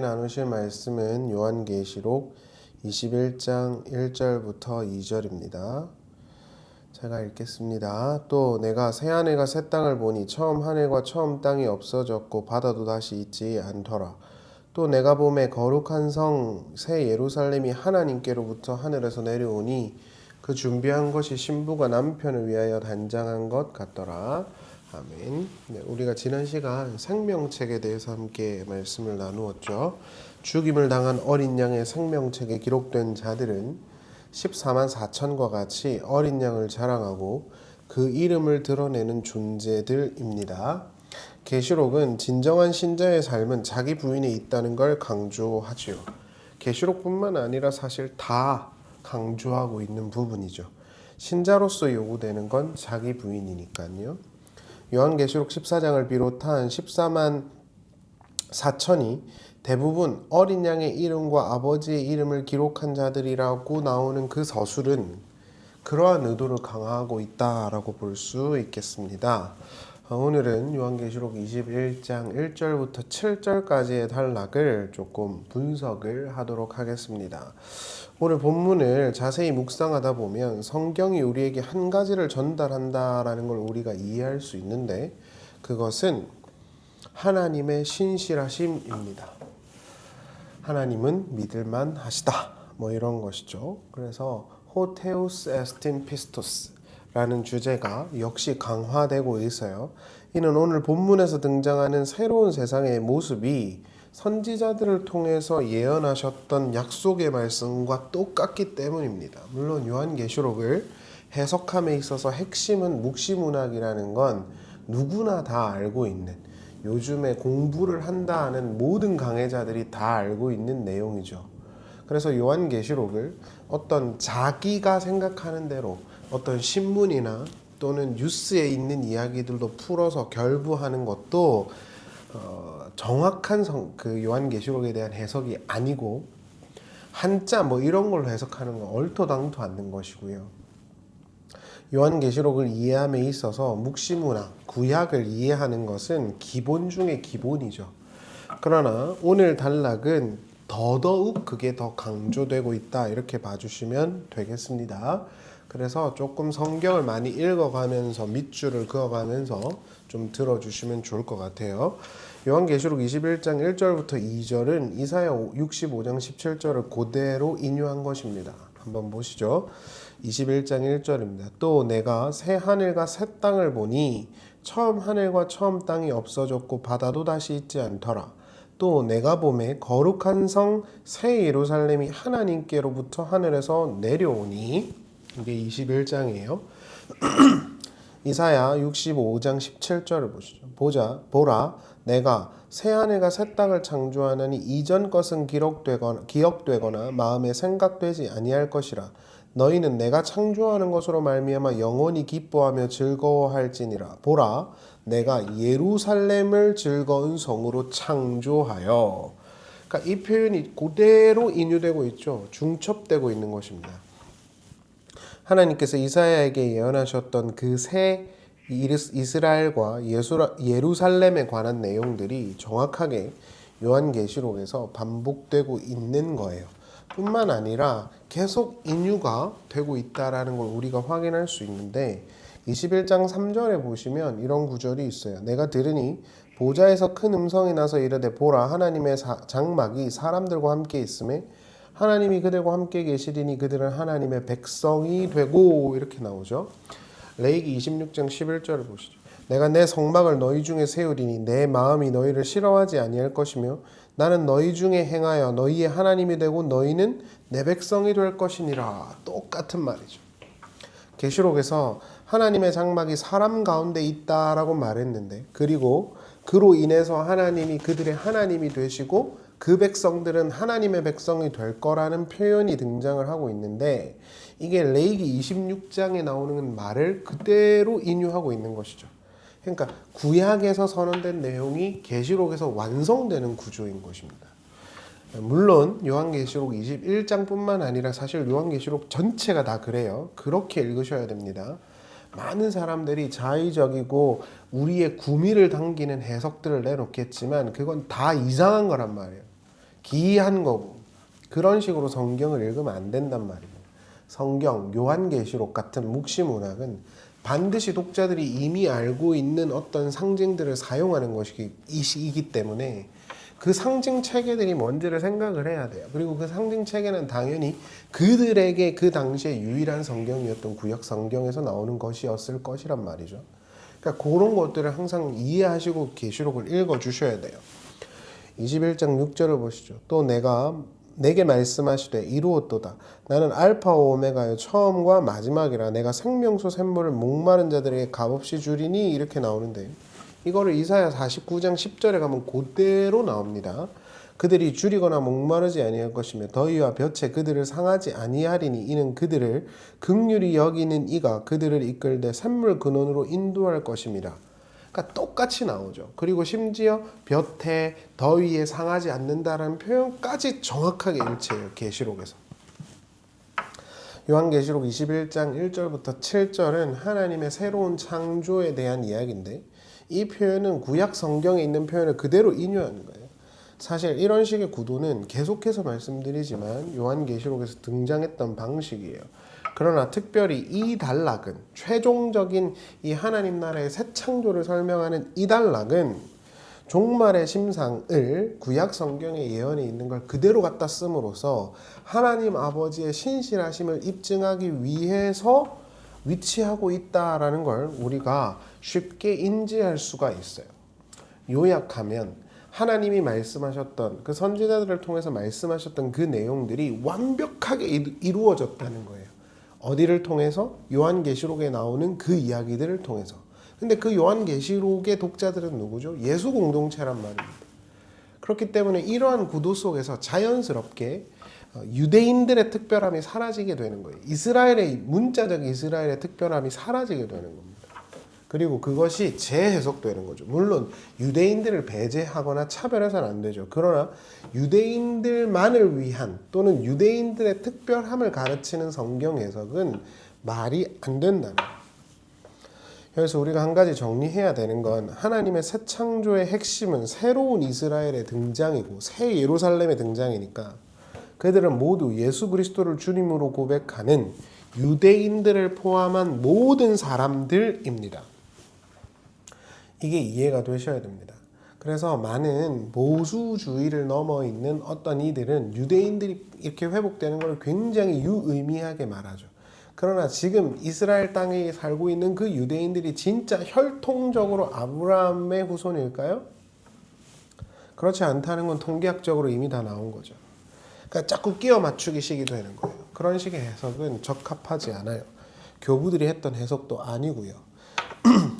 나누실 말씀은 요한계시록 21장 1절부터 2절입니다. 제가 읽겠습니다. 또 내가 새 하늘과 새 땅을 보니 처음 하늘과 처음 땅이 없어졌고 바다도 다시 있지 않더라. 또 내가 보매 거룩한 성 새 예루살렘이 하나님께로부터 하늘에서 내려오니 그 준비한 것이 신부가 남편을 위하여 단장한 것 같더라. 아멘. 네, 우리가 지난 시간 생명책에 대해서 함께 말씀을 나누었죠. 죽임을 당한 어린 양의 생명책에 기록된 자들은 14만 4천과 같이 어린 양을 자랑하고 그 이름을 드러내는 존재들입니다. 계시록은 진정한 신자의 삶은 자기 부인에 있다는 걸 강조하지요. 계시록뿐만 아니라 사실 다 강조하고 있는 부분이죠. 신자로서 요구되는 건 자기 부인이니까요. 요한계시록 14장을 비롯한 14만 4천이 대부분 어린 양의 이름과 아버지의 이름을 기록한 자들이라고 나오는 그 서술은 그러한 의도를 강화하고 있다라고 볼 수 있겠습니다. 오늘은 요한계시록 21장 1절부터 7절까지의 단락을 조금 분석을 하도록 하겠습니다. 오늘 본문을 자세히 묵상하다 보면 성경이 우리에게 한 가지를 전달한다라는 걸 우리가 이해할 수 있는데 그것은 하나님의 신실하심입니다. 하나님은 믿을만 하시다. 이런 것이죠. 그래서 호테우스 에스틴 피스토스 라는 주제가 역시 강화되고 있어요. 이는 오늘 본문에서 등장하는 새로운 세상의 모습이 선지자들을 통해서 예언하셨던 약속의 말씀과 똑같기 때문입니다. 물론 요한계시록을 해석함에 있어서 핵심은 묵시문학이라는 건 누구나 다 알고 있는, 요즘에 공부를 한다 하는 모든 강해자들이 다 알고 있는 내용이죠. 그래서 요한계시록을 어떤 자기가 생각하는 대로 어떤 신문이나 또는 뉴스에 있는 이야기들도 풀어서 결부하는 것도 정확한 그 요한계시록에 대한 해석이 아니고 한자 이런 걸로 해석하는 건 얼토당토 않는 것이고요. 요한계시록을 이해함에 있어서 묵시문학, 구약을 이해하는 것은 기본 중의 기본이죠. 그러나 오늘 단락은 더더욱 그게 더 강조되고 있다 이렇게 봐주시면 되겠습니다. 그래서 조금 성경을 많이 읽어가면서 밑줄을 그어가면서 좀 들어주시면 좋을 것 같아요. 요한계시록 21장 1절부터 2절은 이사야 65장 17절을 그대로 인용한 것입니다. 한번 보시죠. 21장 1절입니다. 또 내가 새 하늘과 새 땅을 보니 처음 하늘과 처음 땅이 없어졌고 바다도 다시 있지 않더라. 또 내가 보매 거룩한 성 새 예루살렘이 하나님께로부터 하늘에서 내려오니 이게 21장이에요. 이사야 65장 17절을 보시죠. 보라 내가 새 하늘과 새 땅을 창조하나니 이전 것은 기억되거나 마음에 생각되지 아니할 것이라. 너희는 내가 창조하는 것으로 말미암아 영원히 기뻐하며 즐거워할지니라. 보라 내가 예루살렘을 즐거운 성으로 창조하여. 그러니까 이 표현이 그대로 인유되고 있죠. 중첩되고 있는 것입니다. 하나님께서 이사야에게 예언하셨던 그 새 이스라엘과 예루살렘에 관한 내용들이 정확하게 요한계시록에서 반복되고 있는 거예요. 뿐만 아니라 계속 인유가 되고 있다는 걸 우리가 확인할 수 있는데 21장 3절에 보시면 이런 구절이 있어요. 내가 들으니 보좌에서 큰 음성이 나서 이르되 보라 하나님의 장막이 사람들과 함께 있음에 하나님이 그들과 함께 계시리니 그들은 하나님의 백성이 되고 이렇게 나오죠. 레위기 26장 11절을 보시죠. 내가 내 성막을 너희 중에 세우리니 내 마음이 너희를 싫어하지 아니할 것이며 나는 너희 중에 행하여 너희의 하나님이 되고 너희는 내 백성이 될 것이니라. 똑같은 말이죠. 계시록에서 하나님의 장막이 사람 가운데 있다라고 말했는데 그리고 그로 인해서 하나님이 그들의 하나님이 되시고 그 백성들은 하나님의 백성이 될 거라는 표현이 등장을 하고 있는데 이게 레위기 26장에 나오는 말을 그대로 인유하고 있는 것이죠. 그러니까 구약에서 선언된 내용이 계시록에서 완성되는 구조인 것입니다. 물론 요한계시록 21장뿐만 아니라 사실 요한계시록 전체가 다 그래요. 그렇게 읽으셔야 됩니다. 많은 사람들이 자의적이고 우리의 구미를 당기는 해석들을 내놓겠지만 그건 다 이상한 거란 말이에요. 기이한 거고 그런 식으로 성경을 읽으면 안 된단 말이에요. 성경, 요한계시록 같은 묵시문학은 반드시 독자들이 이미 알고 있는 어떤 상징들을 사용하는 것이기 때문에 그 상징 체계들이 뭔지를 생각을 해야 돼요. 그리고 그 상징 체계는 당연히 그들에게 그 당시에 유일한 성경이었던 구약 성경에서 나오는 것이었을 것이란 말이죠. 그러니까 그런 것들을 항상 이해하시고 계시록을 읽어주셔야 돼요. 21장 6절을 보시죠. 또 내게 말씀하시되 이루었도다. 나는 알파와 오메가의 처음과 마지막이라. 내가 생명수 샘물을 목마른 자들에게 값없이 주리니. 이렇게 나오는데 이거를 이사야 49장 10절에 가면 그대로 나옵니다. 그들이 줄이거나 목마르지 아니할 것이며 더위와 볕에 그들을 상하지 아니하리니 이는 그들을 긍휼히 여기는 이가 그들을 이끌되 샘물 근원으로 인도할 것임이라. 그러니까 똑같이 나오죠. 그리고 심지어 볕에 더위에 상하지 않는다라는 표현까지 정확하게 일치해요. 계시록에서. 요한계시록 21장 1절부터 7절은 하나님의 새로운 창조에 대한 이야기인데 이 표현은 구약 성경에 있는 표현을 그대로 인용하는 거예요. 사실 이런 식의 구도는 계속해서 말씀드리지만 요한계시록에서 등장했던 방식이에요. 그러나 특별히 이 단락은 최종적인 이 하나님 나라의 새 창조를 설명하는 이 단락은 종말의 심상을 구약 성경의 예언에 있는 걸 그대로 갖다 씀으로써 하나님 아버지의 신실하심을 입증하기 위해서 위치하고 있다라는 걸 우리가 쉽게 인지할 수가 있어요. 요약하면 하나님이 말씀하셨던 그 선지자들을 통해서 말씀하셨던 그 내용들이 완벽하게 이루어졌다는 거예요. 어디를 통해서? 요한계시록에 나오는 그 이야기들을 통해서. 근데 그 요한계시록의 독자들은 누구죠? 예수 공동체란 말입니다. 그렇기 때문에 이러한 구도 속에서 자연스럽게 유대인들의 특별함이 사라지게 되는 거예요. 문자적 이스라엘의 특별함이 사라지게 되는 겁니다. 그리고 그것이 재해석되는 거죠. 물론 유대인들을 배제하거나 차별해서는 안 되죠. 그러나 유대인들만을 위한 또는 유대인들의 특별함을 가르치는 성경 해석은 말이 안 된다는 거예요. 그래서 우리가 한 가지 정리해야 되는 건 하나님의 새 창조의 핵심은 새로운 이스라엘의 등장이고 새 예루살렘의 등장이니까 그들은 모두 예수 그리스도를 주님으로 고백하는 유대인들을 포함한 모든 사람들입니다. 이게 이해가 되셔야 됩니다. 그래서 많은 보수주의를 넘어 있는 어떤 이들은 유대인들이 이렇게 회복되는 걸 굉장히 유의미하게 말하죠. 그러나 지금 이스라엘 땅에 살고 있는 그 유대인들이 진짜 혈통적으로 아브라함의 후손일까요? 그렇지 않다는 건 통계학적으로 이미 다 나온 거죠. 그러니까 자꾸 끼워 맞추기식이 되는 거예요. 그런 식의 해석은 적합하지 않아요. 교부들이 했던 해석도 아니고요.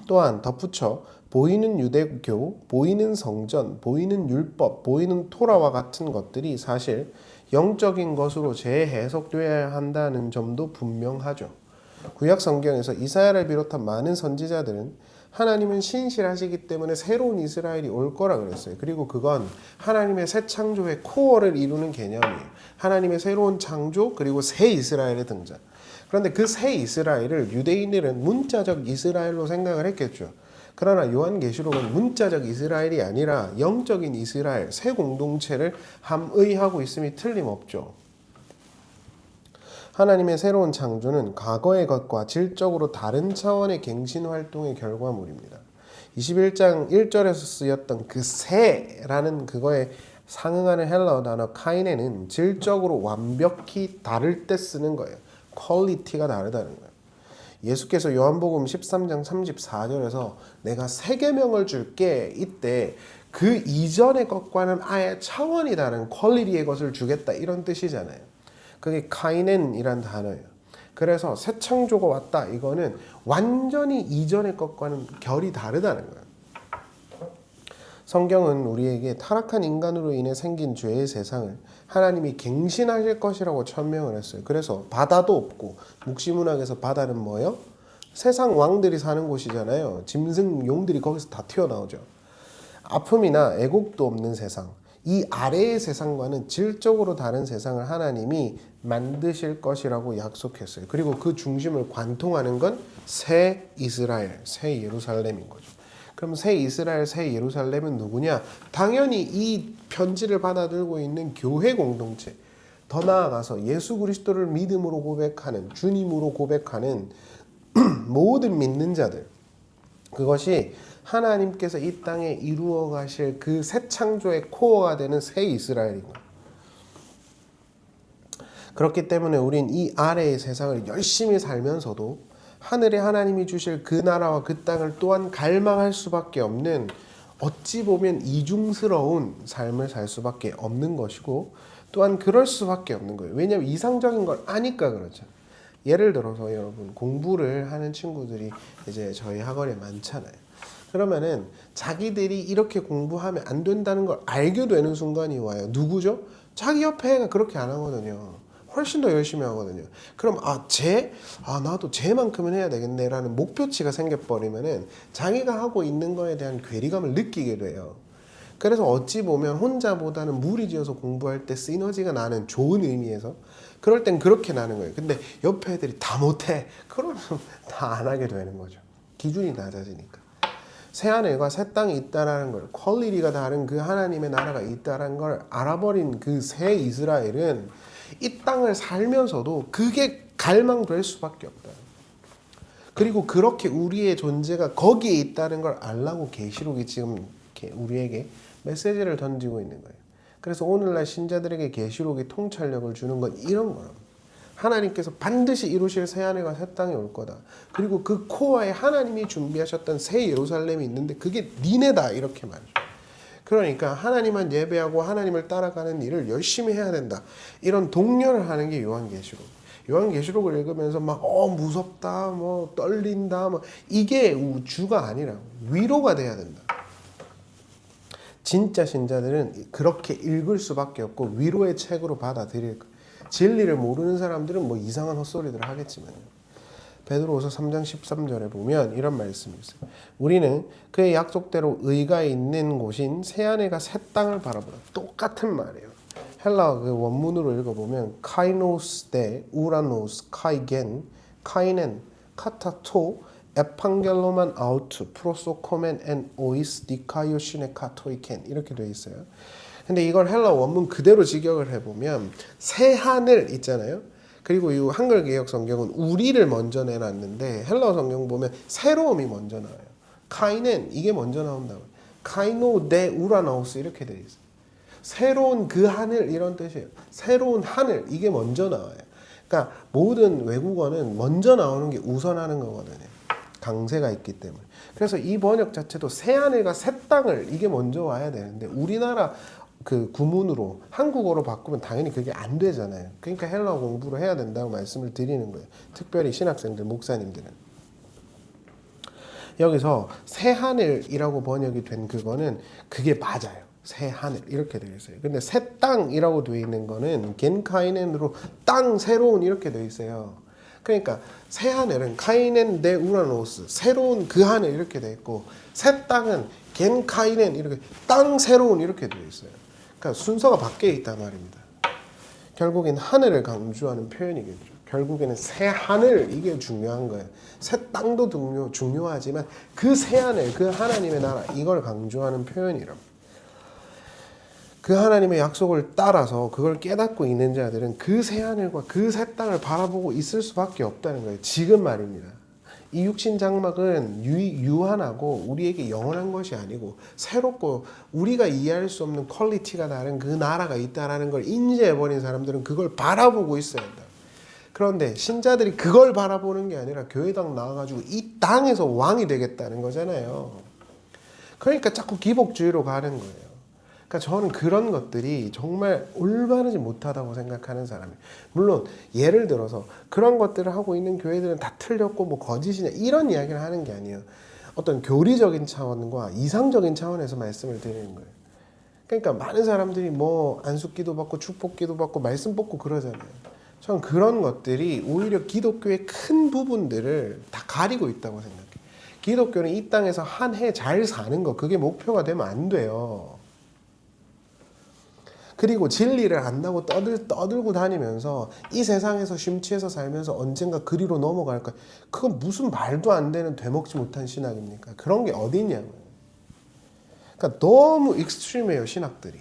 또한 덧붙여 보이는 유대교, 보이는 성전, 보이는 율법, 보이는 토라와 같은 것들이 사실 영적인 것으로 재해석되어야 한다는 점도 분명하죠. 구약 성경에서 이사야를 비롯한 많은 선지자들은 하나님은 신실하시기 때문에 새로운 이스라엘이 올 거라 그랬어요. 그리고 그건 하나님의 새 창조의 코어를 이루는 개념이에요. 하나님의 새로운 창조 그리고 새 이스라엘의 등장. 그런데 그 새 이스라엘을 유대인들은 문자적 이스라엘로 생각을 했겠죠. 그러나 요한계시록은 문자적 이스라엘이 아니라 영적인 이스라엘, 새 공동체를 함의하고 있음이 틀림없죠. 하나님의 새로운 창조는 과거의 것과 질적으로 다른 차원의 갱신활동의 결과물입니다. 21장 1절에서 쓰였던 그 새라는 그거에 상응하는 헬라어 단어 카이네는 질적으로 완벽히 다를 때 쓰는 거예요. 퀄리티가 다르다는 거예요. 예수께서 요한복음 13장 34절에서 내가 새 계명을 줄게 이때 그 이전의 것과는 아예 차원이 다른 퀄리티의 것을 주겠다 이런 뜻이잖아요. 그게 카이넨이란 단어예요. 그래서 새 창조가 왔다 이거는 완전히 이전의 것과는 결이 다르다는 거예요. 성경은 우리에게 타락한 인간으로 인해 생긴 죄의 세상을 하나님이 갱신하실 것이라고 천명을 했어요. 그래서 바다도 없고 묵시문학에서 바다는 뭐예요? 세상 왕들이 사는 곳이잖아요. 짐승 용들이 거기서 다 튀어나오죠. 아픔이나 애곡도 없는 세상, 이 아래의 세상과는 질적으로 다른 세상을 하나님이 만드실 것이라고 약속했어요. 그리고 그 중심을 관통하는 건 새 이스라엘, 새 예루살렘인 거죠. 그럼 새 이스라엘, 새 예루살렘은 누구냐? 당연히 이 편지를 받아들고 있는 교회 공동체, 더 나아가서 예수 그리스도를 믿음으로 고백하는, 주님으로 고백하는 모든 믿는 자들, 그것이 하나님께서 이 땅에 이루어 가실 그 새 창조의 코어가 되는 새 이스라엘인 거예요. 그렇기 때문에 우린 이 아래의 세상을 열심히 살면서도 하늘에 하나님이 주실 그 나라와 그 땅을 또한 갈망할 수밖에 없는, 어찌 보면 이중스러운 삶을 살 수밖에 없는 것이고, 또한 그럴 수밖에 없는 거예요. 왜냐하면 이상적인 걸 아니까 그렇죠. 예를 들어서 여러분, 공부를 하는 친구들이 이제 저희 학원에 많잖아요. 그러면은 자기들이 이렇게 공부하면 안 된다는 걸 알게 되는 순간이 와요. 누구죠? 자기 옆에 애가 그렇게 안 하거든요. 훨씬 더 열심히 하거든요. 그럼 나도 쟤만큼은 해야 되겠네라는 목표치가 생겨버리면은 자기가 하고 있는 거에 대한 괴리감을 느끼게 돼요. 그래서 어찌 보면 혼자보다는 무리지어서 공부할 때 시너지가 나는, 좋은 의미에서 그럴 땐 그렇게 나는 거예요. 근데 옆에 애들이 다 못해, 그러면 다 안 하게 되는 거죠. 기준이 낮아지니까. 새하늘과 새 땅이 있다라는 걸, 퀄리티가 다른 그 하나님의 나라가 있다라는 걸 알아버린 그 새 이스라엘은 이 땅을 살면서도 그게 갈망될 수밖에 없다. 그리고 그렇게 우리의 존재가 거기에 있다는 걸 알라고 계시록이 지금 우리에게 메시지를 던지고 있는 거예요. 그래서 오늘날 신자들에게 계시록이 통찰력을 주는 건 이런 거예요. 하나님께서 반드시 이루실 새하늘과 새 땅이 올 거다. 그리고 그 코어에 하나님이 준비하셨던 새 예루살렘이 있는데 그게 니네다, 이렇게 말해요. 그러니까 하나님만 예배하고 하나님을 따라가는 일을 열심히 해야 된다, 이런 독려를 하는 게 요한계시록. 요한계시록을 읽으면서 막 무섭다, 뭐 떨린다, 뭐 이게 주가 아니라 위로가 돼야 된다. 진짜 신자들은 그렇게 읽을 수밖에 없고 위로의 책으로 받아들일 거예요. 진리를 모르는 사람들은 뭐 이상한 헛소리들을 하겠지만요. 베드로후서 3장 13절에 보면 이런 말씀이 있어요. 우리는 그의 약속대로 의가 있는 곳인 새하늘과 새 땅을 바라보라. 똑같은 말이에요. 헬라어 그 원문으로 읽어보면 카이노스 데 우라노스 카이겐 카이넨 카타토 에판겔로만 아우트 프로소코멘 엔 오이스 디카요시네 카토이켄, 이렇게 되어 있어요. 근데 이걸 헬라 원문 그대로 직역을 해보면 새 하늘 있잖아요. 그리고 이 한글 개역 성경은 우리를 먼저 내놨는데 헬라 성경 보면 새로움이 먼저 나와요. 카이넨, 이게 먼저 나온다고. 카이노 데 우라노스, 이렇게 되어 있어요. 새로운 그 하늘, 이런 뜻이에요. 새로운 하늘, 이게 먼저 나와요. 그러니까 모든 외국어는 먼저 나오는 게 우선하는 거거든요. 강세가 있기 때문에. 그래서 이 번역 자체도 새 하늘과 새 땅을, 이게 먼저 와야 되는데 우리나라 그 구문으로 한국어로 바꾸면 당연히 그게 안 되잖아요. 그러니까 헬라어 공부를 해야 된다고 말씀을 드리는 거예요. 특별히 신학생들, 목사님들은. 여기서 새 하늘이라고 번역이 된 그거는 그게 맞아요. 새 하늘, 이렇게 되어 있어요. 근데 새 땅이라고 되어 있는 거는 겐카이넨으로 땅, 새로운, 이렇게 되어 있어요. 그러니까 새 하늘은 카이넨 데 우라노스, 새로운 그 하늘, 이렇게 되어 있고, 새 땅은 겐카이넨, 이렇게 땅 새로운, 이렇게 되어 있어요. 그러니까 순서가 바뀌어 있단 말입니다. 결국엔 하늘을 강조하는 표현이겠죠. 결국에는 새 하늘, 이게 중요한 거예요. 새 땅도 중요하지만 그 새 하늘, 그 하나님의 나라, 이걸 강조하는 표현이랍니다. 그 하나님의 약속을 따라서 그걸 깨닫고 있는 자들은 그 새 하늘과 그 새 땅을 바라보고 있을 수밖에 없다는 거예요. 지금 말입니다. 이 육신 장막은 유한하고 우리에게 영원한 것이 아니고 새롭고 우리가 이해할 수 없는 퀄리티가 다른 그 나라가 있다는 걸 인지해버린 사람들은 그걸 바라보고 있어야 한다. 그런데 신자들이 그걸 바라보는 게 아니라 교회당 나와가지고 이 땅에서 왕이 되겠다는 거잖아요. 그러니까 자꾸 기복주의로 가는 거예요. 그러니까 저는 그런 것들이 정말 올바르지 못하다고 생각하는 사람이에요. 물론 예를 들어서 그런 것들을 하고 있는 교회들은 다 틀렸고 뭐 거짓이냐, 이런 이야기를 하는 게 아니에요. 어떤 교리적인 차원과 이상적인 차원에서 말씀을 드리는 거예요. 그러니까 많은 사람들이 뭐 안수기도 받고 축복기도 받고 말씀 뽑고 그러잖아요. 저는 그런 것들이 오히려 기독교의 큰 부분들을 다 가리고 있다고 생각해요. 기독교는 이 땅에서 한 해 잘 사는 거, 그게 목표가 되면 안 돼요. 그리고 진리를 안다고 떠들고 다니면서 이 세상에서 심취해서 살면서 언젠가 그리로 넘어갈 거야. 그건 무슨 말도 안 되는 되먹지 못한 신학입니까? 그런 게 어디 있냐고요. 그러니까 너무 익스트림해요, 신학들이.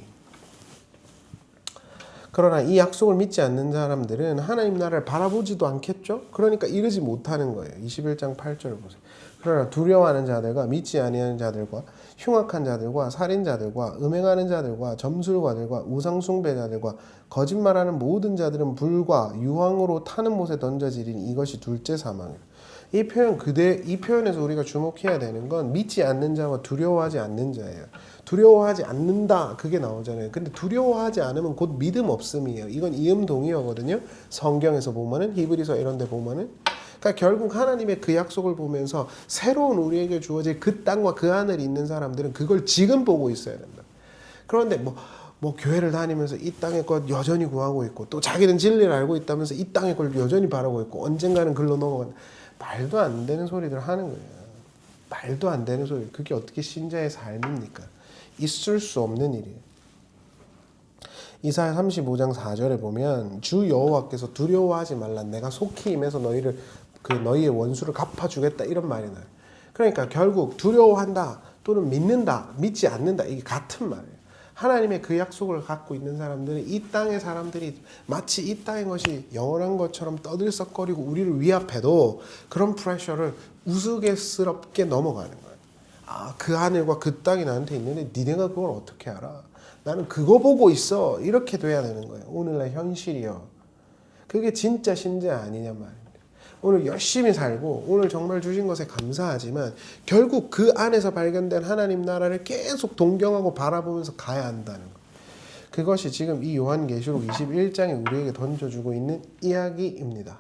그러나 이 약속을 믿지 않는 사람들은 하나님 나라를 바라보지도 않겠죠? 그러니까 이르지 못하는 거예요. 21장 8절을 보세요. 그러나 두려워하는 자들과 믿지 아니하는 자들과 흉악한 자들과 살인자들과 음행하는 자들과 점술가들과 우상숭배자들과 거짓말하는 모든 자들은 불과 유황으로 타는 못에 던져지리니 이것이 둘째 사망이라. 이 표현에서 우리가 주목해야 되는 건 믿지 않는 자와 두려워하지 않는 자예요. 두려워하지 않는다 그게 나오잖아요. 근데 두려워하지 않으면 곧 믿음 없음이에요. 이건 이음 동의어거든요. 성경에서 보면은 히브리서 이런 데 보면은 그러니까 결국 하나님의 그 약속을 보면서 새로운 우리에게 주어질 그 땅과 그 하늘이 있는 사람들은 그걸 지금 보고 있어야 된다. 그런데 뭐 교회를 다니면서 이 땅의 것 여전히 구하고 있고 또 자기는 진리를 알고 있다면서 이 땅의 걸 여전히 바라고 있고 언젠가는 글로 넘어간다. 말도 안 되는 소리들 하는 거예요. 말도 안 되는 소리. 그게 어떻게 신자의 삶입니까? 있을 수 없는 일이에요. 이사야 35장 4절에 보면 주 여호와께서 두려워하지 말라. 내가 속히 임해서 너희의 원수를 갚아주겠다. 이런 말이 나요. 그러니까 결국 두려워한다 또는 믿는다, 믿지 않는다. 이게 같은 말이에요. 하나님의 그 약속을 갖고 있는 사람들은 이 땅의 사람들이 마치 이 땅의 것이 영원한 것처럼 떠들썩거리고 우리를 위압해도 그런 프레셔를 우스갯스럽게 넘어가는 거예요. 아, 그 하늘과 그 땅이 나한테 있는데 니네가 그걸 어떻게 알아? 나는 그거 보고 있어. 이렇게 돼야 되는 거예요. 오늘날 현실이요. 그게 진짜 신자 아니냐 말입니다. 오늘 열심히 살고 오늘 정말 주신 것에 감사하지만 결국 그 안에서 발견된 하나님 나라를 계속 동경하고 바라보면서 가야 한다는 것. 그것이 지금 이 요한계시록 21장에 우리에게 던져주고 있는 이야기입니다.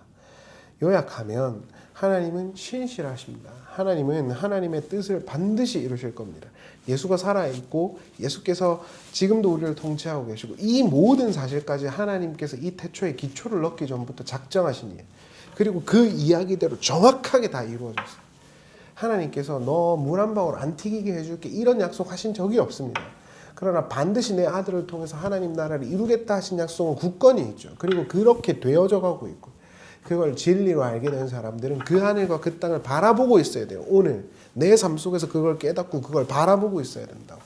요약하면 하나님은 신실하십니다. 하나님은 하나님의 뜻을 반드시 이루실 겁니다. 예수가 살아있고 예수께서 지금도 우리를 통치하고 계시고 이 모든 사실까지 하나님께서 이 태초에 기초를 넣기 전부터 작정하신 일. 그리고 그 이야기대로 정확하게 다 이루어졌어요. 하나님께서 너 물 한 방울 안 튀기게 해줄게 이런 약속하신 적이 없습니다. 그러나 반드시 내 아들을 통해서 하나님 나라를 이루겠다 하신 약속은 굳건히 있죠. 그리고 그렇게 되어져 가고 있고 그걸 진리로 알게 된 사람들은 그 하늘과 그 땅을 바라보고 있어야 돼요. 오늘 내 삶 속에서 그걸 깨닫고 그걸 바라보고 있어야 된다고.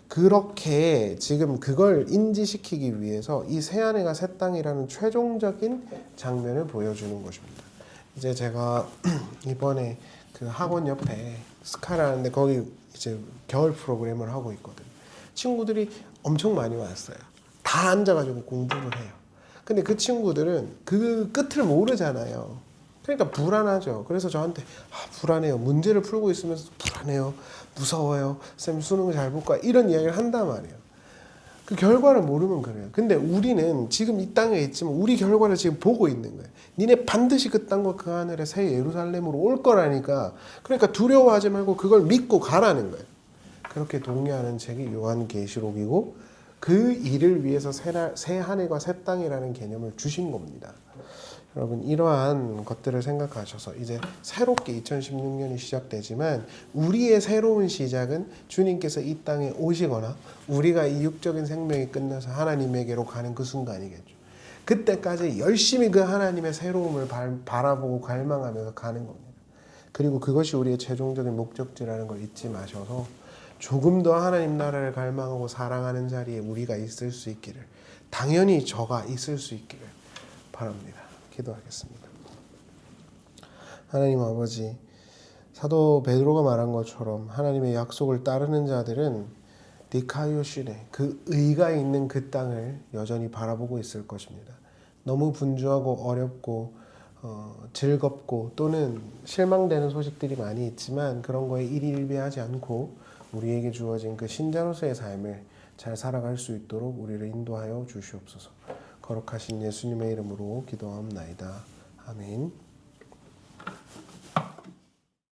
그렇게 지금 그걸 인지시키기 위해서 이 새하늘과 새 땅이라는 최종적인 장면을 보여주는 것입니다. 이제 제가 이번에 그 학원 옆에 스카라는데 거기 이제 겨울 프로그램을 하고 있거든요. 친구들이 엄청 많이 왔어요. 다 앉아가지고 공부를 해요. 근데 그 친구들은 그 끝을 모르잖아요. 그러니까 불안하죠. 그래서 저한테 불안해요. 문제를 풀고 있으면서 불안해요. 무서워요. 쌤 수능 잘 볼까? 이런 이야기를 한단 말이에요. 그 결과를 모르면 그래요. 근데 우리는 지금 이 땅에 있지만 우리 결과를 지금 보고 있는 거예요. 니네 반드시 그 땅과 그 하늘에 새 예루살렘으로 올 거라니까. 그러니까 두려워하지 말고 그걸 믿고 가라는 거예요. 그렇게 독려하는 책이 요한계시록이고 그 일을 위해서 새 하늘과 새 땅이라는 개념을 주신 겁니다. 여러분 이러한 것들을 생각하셔서 이제 새롭게 2016년이 시작되지만 우리의 새로운 시작은 주님께서 이 땅에 오시거나 우리가 이 육적인 생명이 끝나서 하나님에게로 가는 그 순간이겠죠. 그때까지 열심히 그 하나님의 새로움을 바라보고 갈망하면서 가는 겁니다. 그리고 그것이 우리의 최종적인 목적지라는 걸 잊지 마셔서 조금 더 하나님 나라를 갈망하고 사랑하는 자리에 우리가 있을 수 있기를, 당연히 저가 있을 수 있기를 바랍니다. 기도하겠습니다. 하나님 아버지, 사도 베드로가 말한 것처럼 하나님의 약속을 따르는 자들은 디카이오시네, 그 의가 있는 그 땅을 여전히 바라보고 있을 것입니다. 너무 분주하고 어렵고 즐겁고 또는 실망되는 소식들이 많이 있지만 그런 거에 일희일비하지 않고 우리에게 주어진 그 신자로서의 삶을 잘 살아갈 수 있도록 우리를 인도하여 주시옵소서. 거룩하신 예수님의 이름으로 기도하옵나이다. 아멘.